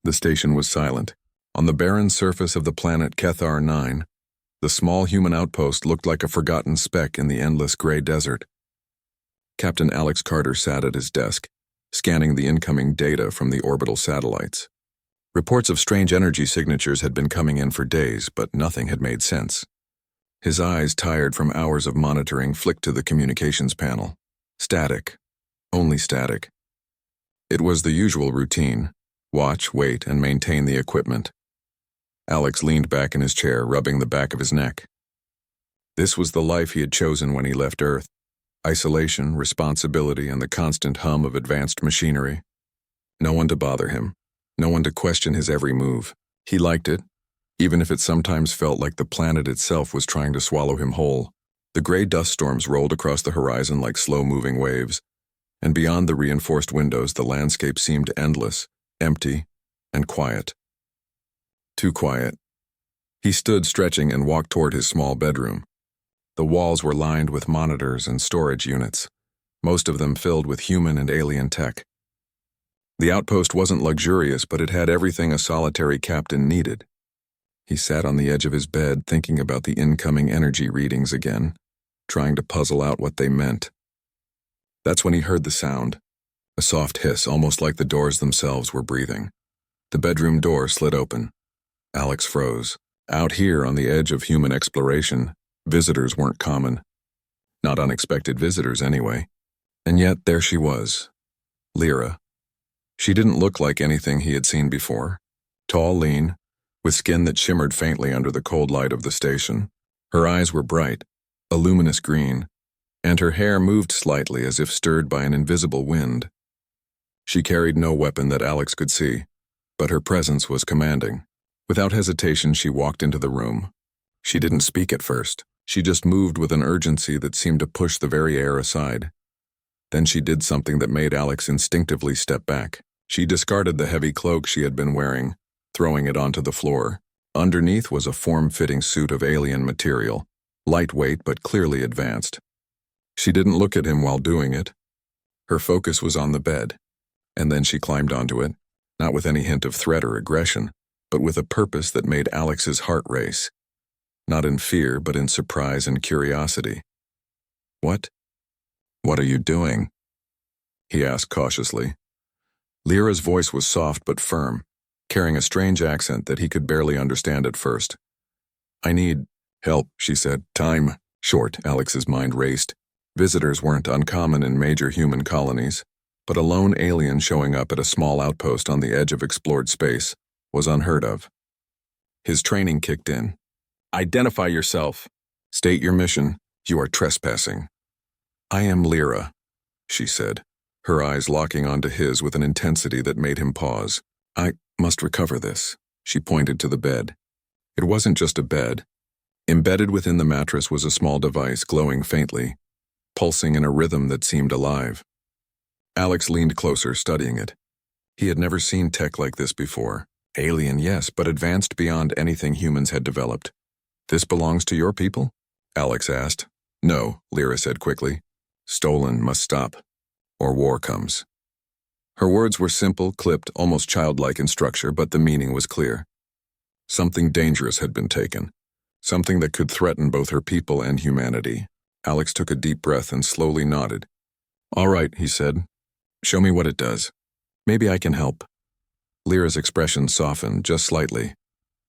The station was silent. On the barren surface of the planet Kethar 9, the small human outpost looked like a forgotten speck in the endless gray desert. Captain Alex Carter sat at his desk, scanning the incoming data from the orbital satellites. Reports of strange energy signatures had been coming in for days, but nothing had made sense. His eyes, tired from hours of monitoring, flicked to the communications panel. Static. Only static. It was the usual routine. Watch, wait, and maintain the equipment. Alex leaned back in his chair, rubbing the back of his neck. This was the life he had chosen when he left Earth. Isolation, responsibility, and the constant hum of advanced machinery. No one to bother him. No one to question his every move. He liked it, even if it sometimes felt like the planet itself was trying to swallow him whole. The gray dust storms rolled across the horizon like slow-moving waves, and beyond the reinforced windows the landscape seemed endless, empty, and quiet. Too quiet. He stood stretching and walked toward his small bedroom. The walls were lined with monitors and storage units, most of them filled with human and alien tech. The outpost wasn't luxurious, but it had everything a solitary captain needed. He sat on the edge of his bed thinking about the incoming energy readings again, trying to puzzle out what they meant. That's when he heard the sound, a soft hiss, almost like the doors themselves were breathing. The bedroom door slid open. Alex froze. Out here on the edge of human exploration, visitors weren't common. Not unexpected visitors anyway. And yet there she was, Lyra. She didn't look like anything he had seen before. Tall, lean, with skin that shimmered faintly under the cold light of the station. Her eyes were bright, a luminous green, and her hair moved slightly as if stirred by an invisible wind. She carried no weapon that Alex could see, but her presence was commanding. Without hesitation, she walked into the room. She didn't speak at first. She just moved with an urgency that seemed to push the very air aside. Then she did something that made Alex instinctively step back. She discarded the heavy cloak she had been wearing, throwing it onto the floor. Underneath was a form-fitting suit of alien material, lightweight but clearly advanced. She didn't look at him while doing it. Her focus was on the bed, and then she climbed onto it, not with any hint of threat or aggression, but with a purpose that made Alex's heart race. Not in fear, but in surprise and curiosity. What are you doing?" he asked cautiously. Lyra's voice was soft but firm, carrying a strange accent that he could barely understand at first. "I need help," she said. "Time short." Alex's mind raced. Visitors weren't uncommon in major human colonies, but a lone alien showing up at a small outpost on the edge of explored space was unheard of. His training kicked in. "Identify yourself. State your mission. You are trespassing." "I am Lyra," she said, her eyes locking onto his with an intensity that made him pause. "I must recover this." She pointed to the bed. It wasn't just a bed. Embedded within the mattress was a small device glowing faintly, pulsing in a rhythm that seemed alive. Alex leaned closer, studying it. He had never seen tech like this before. Alien, yes, but advanced beyond anything humans had developed. "This belongs to your people?" Alex asked. "No," Lyra said quickly. "Stolen, must stop, or war comes." Her words were simple, clipped, almost childlike in structure, but the meaning was clear. Something dangerous had been taken, something that could threaten both her people and humanity. Alex took a deep breath and slowly nodded. "All right," he said. "Show me what it does. Maybe I can help." Lyra's expression softened just slightly,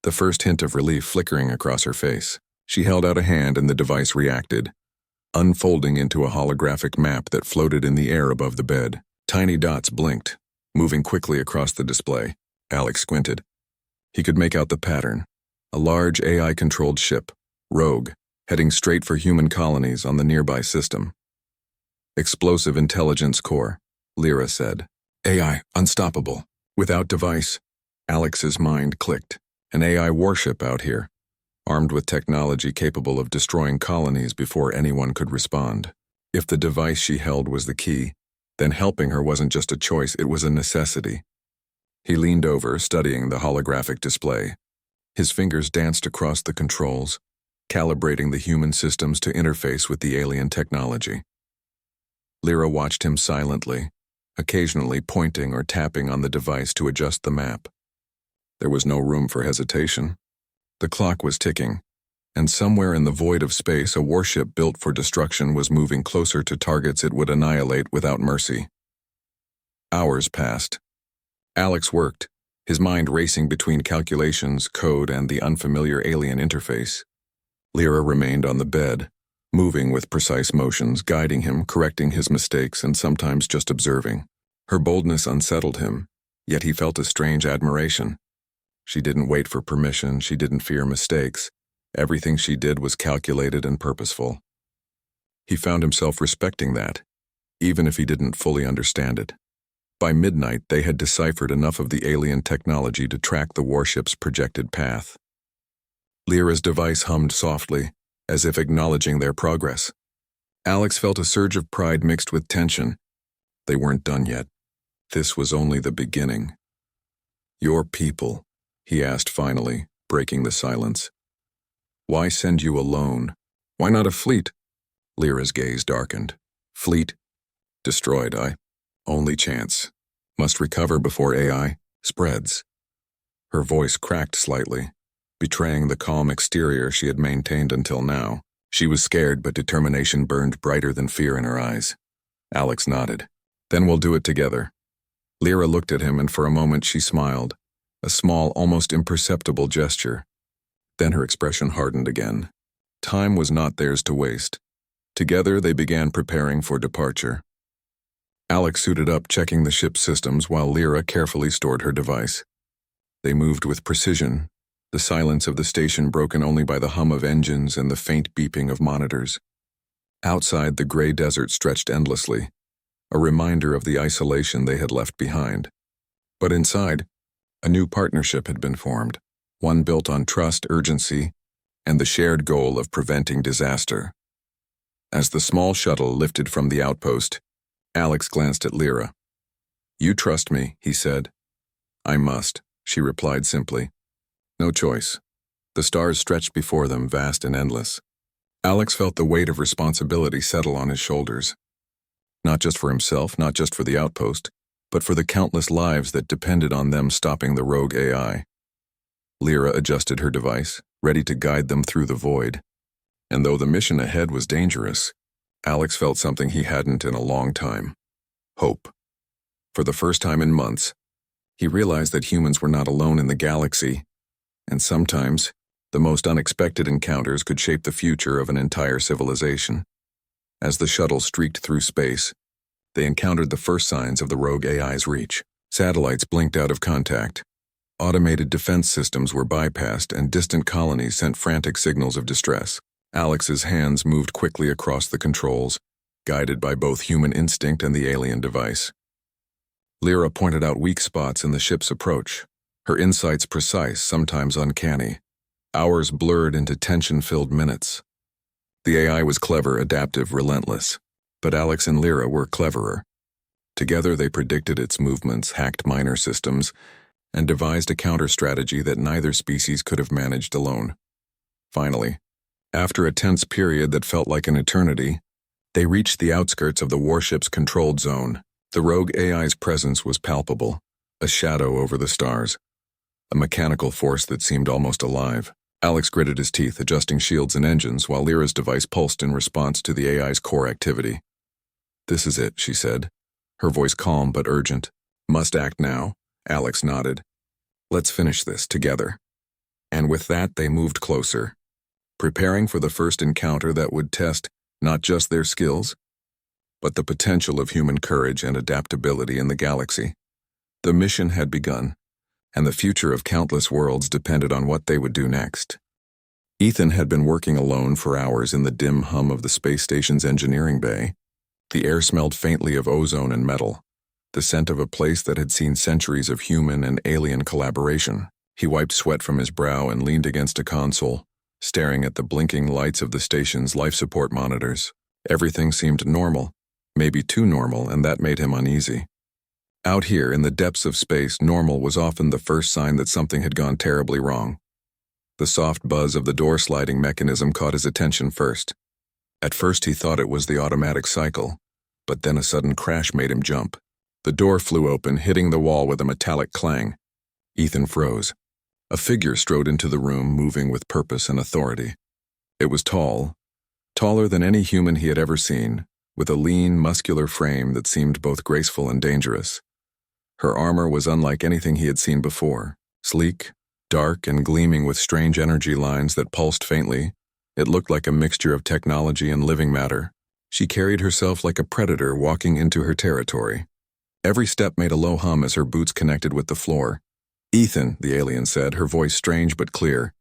the first hint of relief flickering across her face. She held out a hand and the device reacted, unfolding into a holographic map that floated in the air above the bed. Tiny dots blinked, moving quickly across the display. Alex squinted. He could make out the pattern. A large AI-controlled ship, Rogue, heading straight for human colonies on the nearby system. "Explosive Intelligence Core," Lyra said. "AI, unstoppable. Without device." Alex's mind clicked. An AI warship out here, armed with technology capable of destroying colonies before anyone could respond. If the device she held was the key, then helping her wasn't just a choice, it was a necessity. He leaned over, studying the holographic display. His fingers danced across the controls, calibrating the human systems to interface with the alien technology. Lyra watched him silently, occasionally pointing or tapping on the device to adjust the map. There was no room for hesitation. The clock was ticking, and somewhere in the void of space a warship built for destruction was moving closer to targets it would annihilate without mercy. Hours passed. Alex worked, his mind racing between calculations, code, and the unfamiliar alien interface. Lyra remained on the bed, moving with precise motions, guiding him, correcting his mistakes, and sometimes just observing. Her boldness unsettled him, yet he felt a strange admiration. She didn't wait for permission, she didn't fear mistakes. Everything she did was calculated and purposeful. He found himself respecting that, even if he didn't fully understand it. By midnight, they had deciphered enough of the alien technology to track the warship's projected path. Lyra's device hummed softly, as if acknowledging their progress. Alex felt a surge of pride mixed with tension. They weren't done yet. This was only the beginning. "Your people," he asked finally, breaking the silence. "Why send you alone? Why not a fleet?" Lyra's gaze darkened. "Fleet? Destroyed, only chance. Must recover before AI spreads." Her voice cracked slightly, betraying the calm exterior she had maintained until now. She was scared, but determination burned brighter than fear in her eyes. Alex nodded. "Then we'll do it together." Lyra looked at him, and for a moment she smiled, a small, almost imperceptible gesture. Then her expression hardened again. Time was not theirs to waste. Together they began preparing for departure. Alex suited up, checking the ship's systems, while Lyra carefully stored her device. They moved with precision, the silence of the station broken only by the hum of engines and the faint beeping of monitors. Outside, the gray desert stretched endlessly, a reminder of the isolation they had left behind. But inside, a new partnership had been formed, one built on trust, urgency, and the shared goal of preventing disaster. As the small shuttle lifted from the outpost, Alex glanced at Lyra. "You trust me," he said. "I must," she replied simply. No choice. The stars stretched before them, vast and endless. Alex felt the weight of responsibility settle on his shoulders. Not just for himself, not just for the outpost, but for the countless lives that depended on them stopping the rogue AI. Lyra adjusted her device, ready to guide them through the void. And though the mission ahead was dangerous, Alex felt something he hadn't in a long time. Hope. For the first time in months, he realized that humans were not alone in the galaxy, and sometimes, the most unexpected encounters could shape the future of an entire civilization. As the shuttle streaked through space, they encountered the first signs of the rogue AI's reach. Satellites blinked out of contact. Automated defense systems were bypassed, and distant colonies sent frantic signals of distress. Alex's hands moved quickly across the controls, guided by both human instinct and the alien device. Lyra pointed out weak spots in the ship's approach, her insights precise, sometimes uncanny. Hours blurred into tension-filled minutes. The AI was clever, adaptive, relentless, but Alex and Lyra were cleverer. Together they predicted its movements, hacked minor systems, and devised a counter-strategy that neither species could have managed alone. Finally, after a tense period that felt like an eternity, they reached the outskirts of the warship's controlled zone. The rogue AI's presence was palpable, a shadow over the stars, a mechanical force that seemed almost alive. Alex gritted his teeth, adjusting shields and engines, while Lyra's device pulsed in response to the AI's core activity. "This is it," she said, her voice calm but urgent. "Must act now." Alex nodded. "Let's finish this together." And with that, they moved closer, preparing for the first encounter that would test not just their skills, but the potential of human courage and adaptability in the galaxy. The mission had begun, and the future of countless worlds depended on what they would do next. Ethan had been working alone for hours in the dim hum of the space station's engineering bay. The air smelled faintly of ozone and metal, the scent of a place that had seen centuries of human and alien collaboration. He wiped sweat from his brow and leaned against a console, staring at the blinking lights of the station's life support monitors. Everything seemed normal, maybe too normal, and that made him uneasy. Out here, in the depths of space, normal was often the first sign that something had gone terribly wrong. The soft buzz of the door-sliding mechanism caught his attention first. At first he thought it was the automatic cycle, but then a sudden crash made him jump. The door flew open, hitting the wall with a metallic clang. Ethan froze. A figure strode into the room, moving with purpose and authority. It was tall, taller than any human he had ever seen, with a lean, muscular frame that seemed both graceful and dangerous. Her armor was unlike anything he had seen before, sleek, dark, and gleaming with strange energy lines that pulsed faintly. It looked like a mixture of technology and living matter. She carried herself like a predator walking into her territory. Every step made a low hum as her boots connected with the floor. "Ethan," the alien said, her voice strange but clear,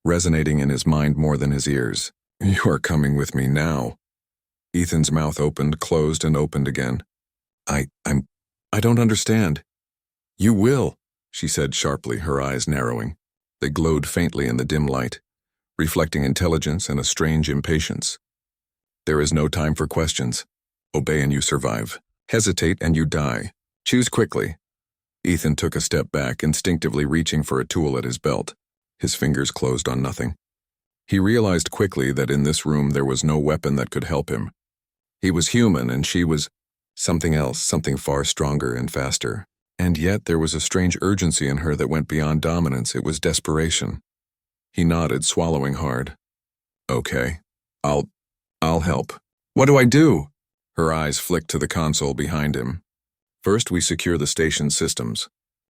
resonating in his mind more than his ears. "You are coming with me now." Ethan's mouth opened, closed, and opened again. I don't understand." "You will," she said sharply, her eyes narrowing. They glowed faintly in the dim light, reflecting intelligence and a strange impatience. "There is no time for questions. Obey and you survive. Hesitate and you die. Choose quickly." Ethan took a step back, instinctively reaching for a tool at his belt. His fingers closed on nothing. He realized quickly that in this room there was no weapon that could help him. He was human and she was something else, something far stronger and faster. And yet there was a strange urgency in her that went beyond dominance. It was desperation. He nodded, swallowing hard. "Okay, I'll help." "What do I do?" Her eyes flicked to the console behind him. "First, we secure the station's systems.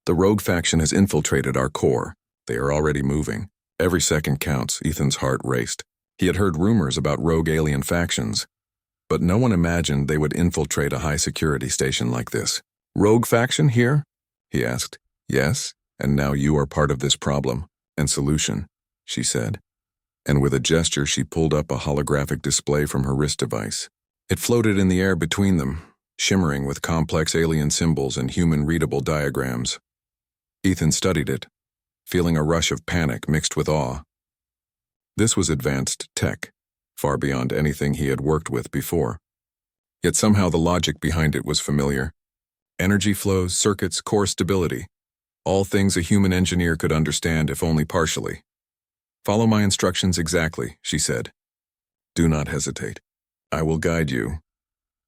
The rogue faction has infiltrated our core. They are already moving. Every second counts." Ethan's heart raced. He had heard rumors about rogue alien factions, but no one imagined they would infiltrate a high-security station like this. "Rogue faction here?" he asked. "Yes, and now you are part of this problem and solution," she said. And with a gesture she pulled up a holographic display from her wrist device. It floated in the air between them, shimmering with complex alien symbols and human-readable diagrams. Ethan studied it, feeling a rush of panic mixed with awe. This was advanced tech, far beyond anything he had worked with before. Yet somehow the logic behind it was familiar. Energy flows, circuits, core stability. All things a human engineer could understand, if only partially. "Follow my instructions exactly," she said. "Do not hesitate. I will guide you."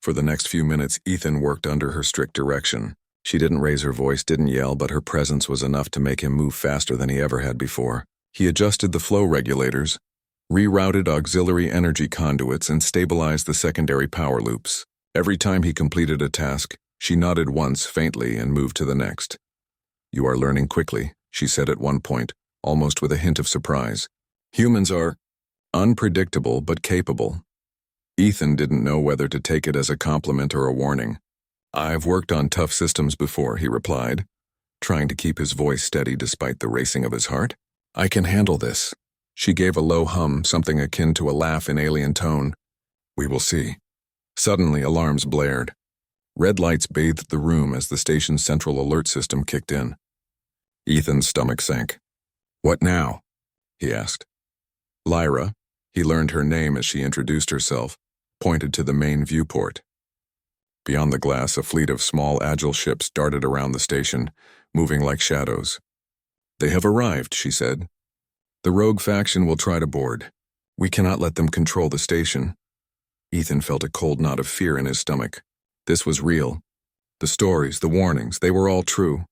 For the next few minutes, Ethan worked under her strict direction. She didn't raise her voice, didn't yell, but her presence was enough to make him move faster than he ever had before. He adjusted the flow regulators, rerouted auxiliary energy conduits, and stabilized the secondary power loops. Every time he completed a task, she nodded once faintly and moved to the next. "You are learning quickly," she said at one point, almost with a hint of surprise. "Humans are unpredictable but capable." Ethan didn't know whether to take it as a compliment or a warning. "I've worked on tough systems before," he replied, trying to keep his voice steady despite the racing of his heart. "I can handle this." She gave a low hum, something akin to a laugh in alien tone. "We will see." Suddenly, alarms blared. Red lights bathed the room as the station's central alert system kicked in. Ethan's stomach sank. "What now?" he asked. Lyra, he learned her name as she introduced herself, pointed to the main viewport. Beyond the glass, a fleet of small, agile ships darted around the station, moving like shadows. "They have arrived," she said. "The rogue faction will try to board. We cannot let them control the station." Ethan felt a cold knot of fear in his stomach. This was real. The stories, the warnings, they were all true.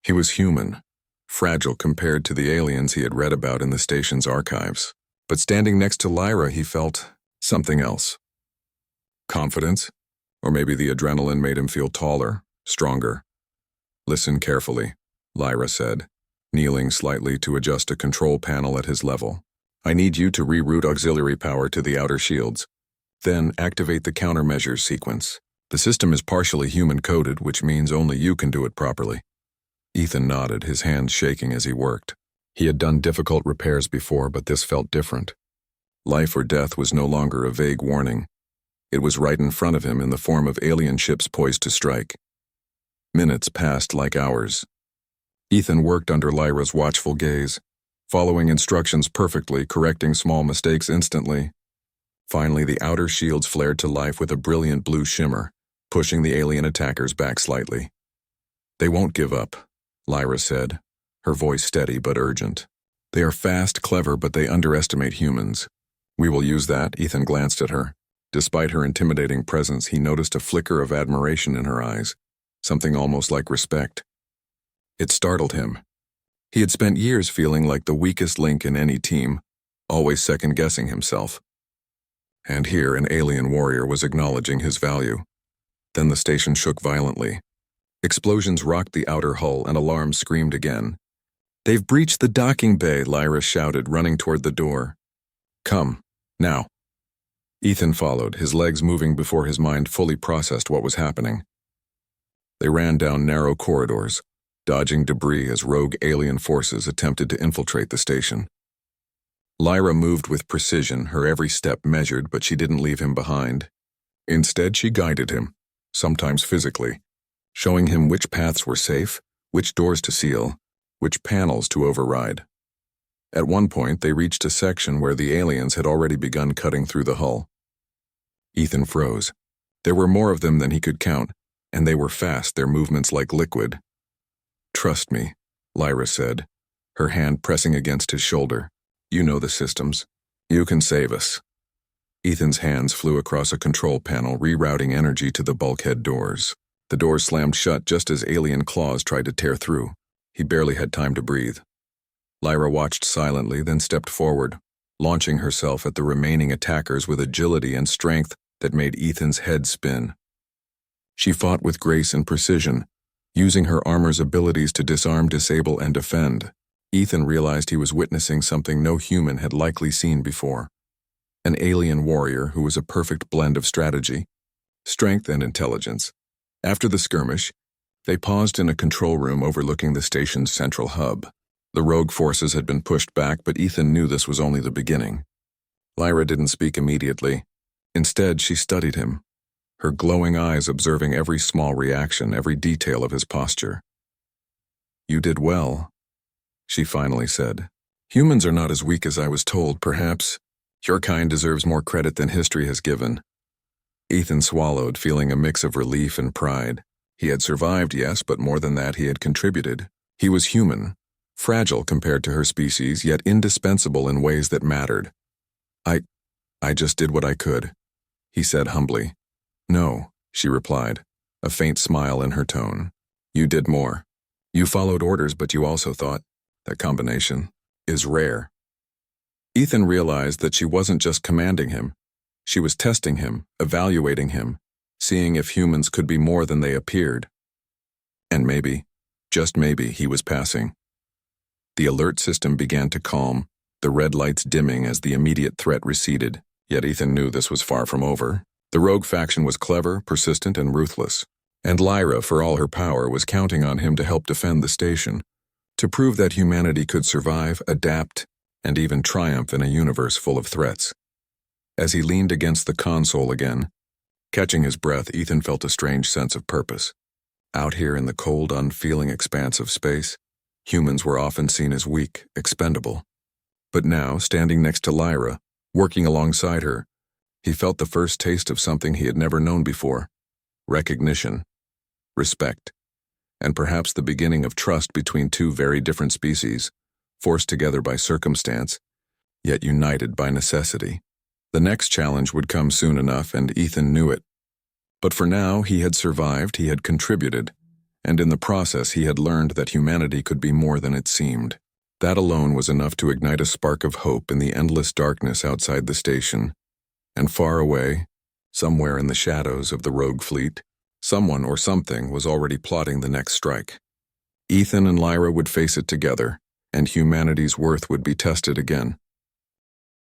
He was human, fragile compared to the aliens he had read about in the station's archives. But standing next to Lyra, he felt something else. Confidence? Or maybe the adrenaline made him feel taller, stronger. "Listen carefully," Lyra said, kneeling slightly to adjust a control panel at his level. "I need you to reroute auxiliary power to the outer shields. Then activate the countermeasures sequence. The system is partially human-coded, which means only you can do it properly." Ethan nodded, his hands shaking as he worked. He had done difficult repairs before, but this felt different. Life or death was no longer a vague warning. It was right in front of him in the form of alien ships poised to strike. Minutes passed like hours. Ethan worked under Lyra's watchful gaze, following instructions perfectly, correcting small mistakes instantly. Finally, the outer shields flared to life with a brilliant blue shimmer, pushing the alien attackers back slightly. "They won't give up," Lyra said, her voice steady but urgent. "They are fast, clever, but they underestimate humans. We will use that." Ethan glanced at her. Despite her intimidating presence, he noticed a flicker of admiration in her eyes, something almost like respect. It startled him. He had spent years feeling like the weakest link in any team, always second-guessing himself. And here an alien warrior was acknowledging his value. Then the station shook violently. Explosions rocked the outer hull and alarms screamed again. "They've breached the docking bay," Lyra shouted, running toward the door. "Come, now." Ethan followed, his legs moving before his mind fully processed what was happening. They ran down narrow corridors, dodging debris as rogue alien forces attempted to infiltrate the station. Lyra moved with precision, her every step measured, but she didn't leave him behind. Instead, she guided him, sometimes physically, showing him which paths were safe, which doors to seal, which panels to override. At one point, they reached a section where the aliens had already begun cutting through the hull. Ethan froze. There were more of them than he could count, and they were fast, their movements like liquid. "Trust me," Lyra said, her hand pressing against his shoulder. "You know the systems. You can save us." Ethan's hands flew across a control panel, rerouting energy to the bulkhead doors. The doors slammed shut just as alien claws tried to tear through. He barely had time to breathe. Lyra watched silently, then stepped forward, launching herself at the remaining attackers with agility and strength that made Ethan's head spin. She fought with grace and precision, using her armor's abilities to disarm, disable, and defend. Ethan realized he was witnessing something no human had likely seen before. An alien warrior who was a perfect blend of strategy, strength, and intelligence. After the skirmish, they paused in a control room overlooking the station's central hub. The rogue forces had been pushed back, but Ethan knew this was only the beginning. Lyra didn't speak immediately. Instead, she studied him, her glowing eyes observing every small reaction, every detail of his posture. "You did well," she finally said. "Humans are not as weak as I was told, perhaps. Your kind deserves more credit than history has given." Ethan swallowed, feeling a mix of relief and pride. He had survived, yes, but more than that, he had contributed. He was human, fragile compared to her species, yet indispensable in ways that mattered. I just did what I could," he said humbly. "No," she replied, a faint smile in her tone. "You did more. You followed orders, but you also thought. That combination is rare." Ethan realized that she wasn't just commanding him. She was testing him, evaluating him, seeing if humans could be more than they appeared. And maybe, just maybe, he was passing. The alert system began to calm, the red lights dimming as the immediate threat receded. Yet Ethan knew this was far from over. The rogue faction was clever, persistent, and ruthless. And Lyra, for all her power, was counting on him to help defend the station, to prove that humanity could survive, adapt, and even triumph in a universe full of threats. As he leaned against the console again, catching his breath, Ethan felt a strange sense of purpose. Out here in the cold, unfeeling expanse of space, humans were often seen as weak, expendable. But now, standing next to Lyra, working alongside her, he felt the first taste of something he had never known before: recognition, respect, and perhaps the beginning of trust between two very different species, forced together by circumstance, yet united by necessity. The next challenge would come soon enough, and Ethan knew it. But for now, he had survived, he had contributed, and in the process he had learned that humanity could be more than it seemed. That alone was enough to ignite a spark of hope in the endless darkness outside the station. And far away, somewhere in the shadows of the rogue fleet, someone or something was already plotting the next strike. Ethan and Lyra would face it together, and humanity's worth would be tested again.